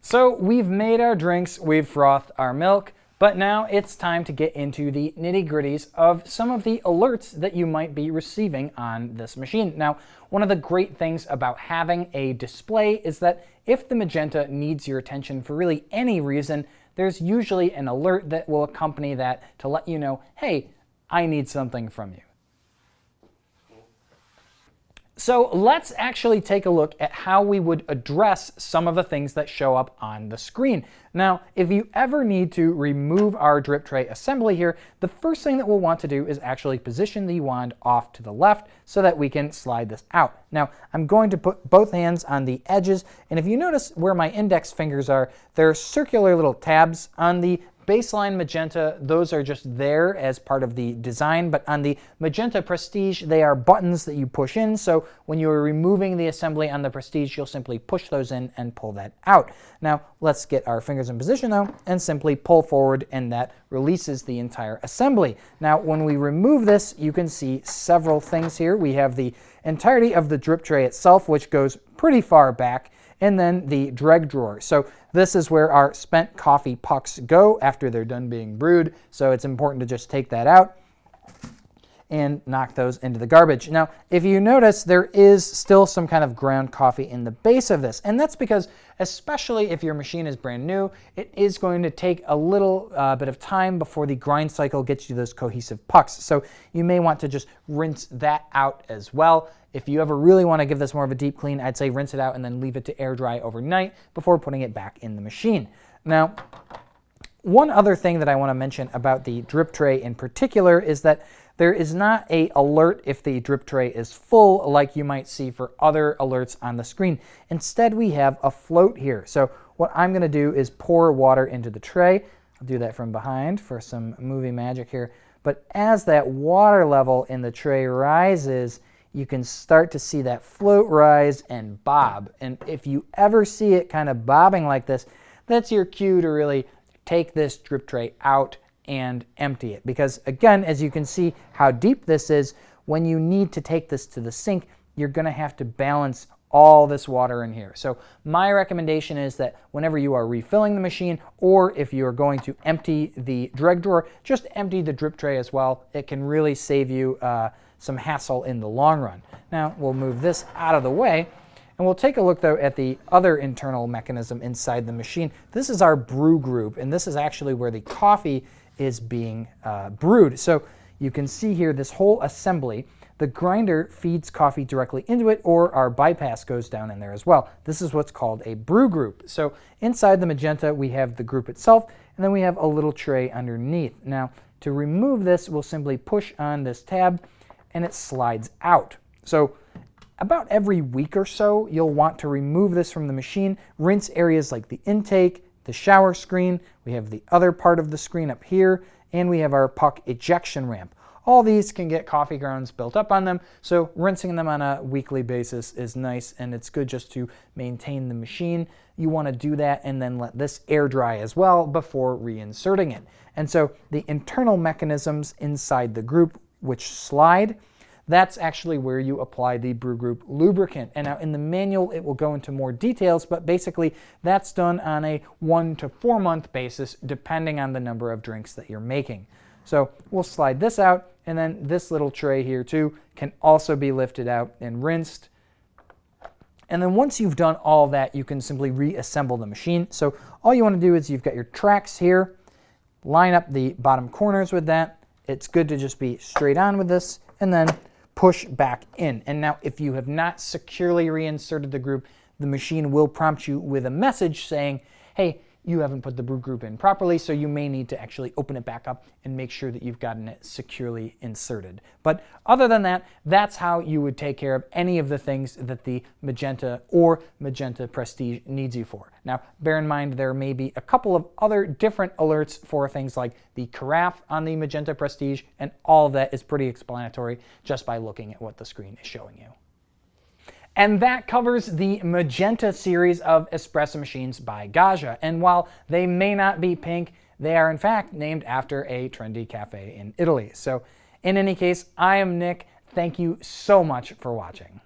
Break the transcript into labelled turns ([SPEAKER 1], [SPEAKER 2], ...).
[SPEAKER 1] So we've made our drinks, we've frothed our milk, but now it's time to get into the nitty-gritties of some of the alerts that you might be receiving on this machine. Now, one of the great things about having a display is that if the Magenta needs your attention for really any reason, there's usually an alert that will accompany that to let you know, hey, I need something from you. So let's actually take a look at how we would address some of the things that show up on the screen. Now, if you ever need to remove our drip tray assembly here, the first thing that we'll want to do is actually position the wand off to the left so that we can slide this out. Now, I'm going to put both hands on the edges, and if you notice where my index fingers are, there are circular little tabs on the baseline Magenta. Those are just there as part of the design, but on the Magenta Prestige, they are buttons that you push in, so when you're removing the assembly on the Prestige, you'll simply push those in and pull that out. Now, let's get our fingers in position though, and simply pull forward, and that releases the entire assembly. Now, when we remove this, you can see several things here. We have the entirety of the drip tray itself, which goes pretty far back, and then the Dreg drawer. So this is where our spent coffee pucks go after they're done being brewed. So it's important to just take that out and knock those into the garbage. Now, if you notice, there is still some kind of ground coffee in the base of this. And that's because, especially if your machine is brand new, it is going to take a little bit of time before the grind cycle gets you those cohesive pucks. So you may want to just rinse that out as well. If you ever really want to give this more of a deep clean, I'd say rinse it out and then leave it to air dry overnight before putting it back in the machine. Now, one other thing that I want to mention about the drip tray in particular is that there is not an alert if the drip tray is full like you might see for other alerts on the screen. Instead, we have a float here. So what I'm going to do is pour water into the tray. I'll do that from behind for some movie magic here. But as that water level in the tray rises, you can start to see that float rise and bob. And if you ever see it kind of bobbing like this, that's your cue to really take this drip tray out and empty it. Because again, as you can see how deep this is, when you need to take this to the sink, you're going to have to balance all this water in here. So my recommendation is that whenever you are refilling the machine, or if you're going to empty the Dreg drawer, just empty the drip tray as well. It can really save you some hassle in the long run. Now we'll move this out of the way, and we'll take a look though at the other internal mechanism inside the machine. This is our brew group, and this is actually where the coffee is being brewed. So you can see here this whole assembly. The grinder feeds coffee directly into it, or our bypass goes down in there as well. This is what's called a brew group. So inside the Magenta, we have the group itself, and then we have a little tray underneath. Now, to remove this, we'll simply push on this tab, and it slides out. So about every week or so, you'll want to remove this from the machine, rinse areas like the intake, the shower screen, we have the other part of the screen up here, and we have our puck ejection ramp. All these can get coffee grounds built up on them, so rinsing them on a weekly basis is nice, and it's good just to maintain the machine. You want to do that and then let this air dry as well before reinserting it. And so the internal mechanisms inside the group which slide, that's actually where you apply the Brew Group lubricant. And now in the manual, it will go into more details, but basically that's done on a 1 to 4 month basis, depending on the number of drinks that you're making. So we'll slide this out, and then this little tray here too can also be lifted out and rinsed. And then once you've done all that, you can simply reassemble the machine. So all you want to do is you've got your tracks here, line up the bottom corners with that. It's good to just be straight on with this, and then push back in. And now if you have not securely reinserted the group, the machine will prompt you with a message saying, hey, you haven't put the brew group in properly, so you may need to actually open it back up and make sure that you've gotten it securely inserted. But other than that, that's how you would take care of any of the things that the Magenta or Magenta Prestige needs you for. Now, bear in mind there may be a couple of other different alerts for things like the carafe on the Magenta Prestige, and all of that is pretty explanatory just by looking at what the screen is showing you. And that covers the Magenta series of espresso machines by Gaggia. And while they may not be pink, they are in fact named after a trendy cafe in Italy. So in any case, I am Nick. Thank you so much for watching.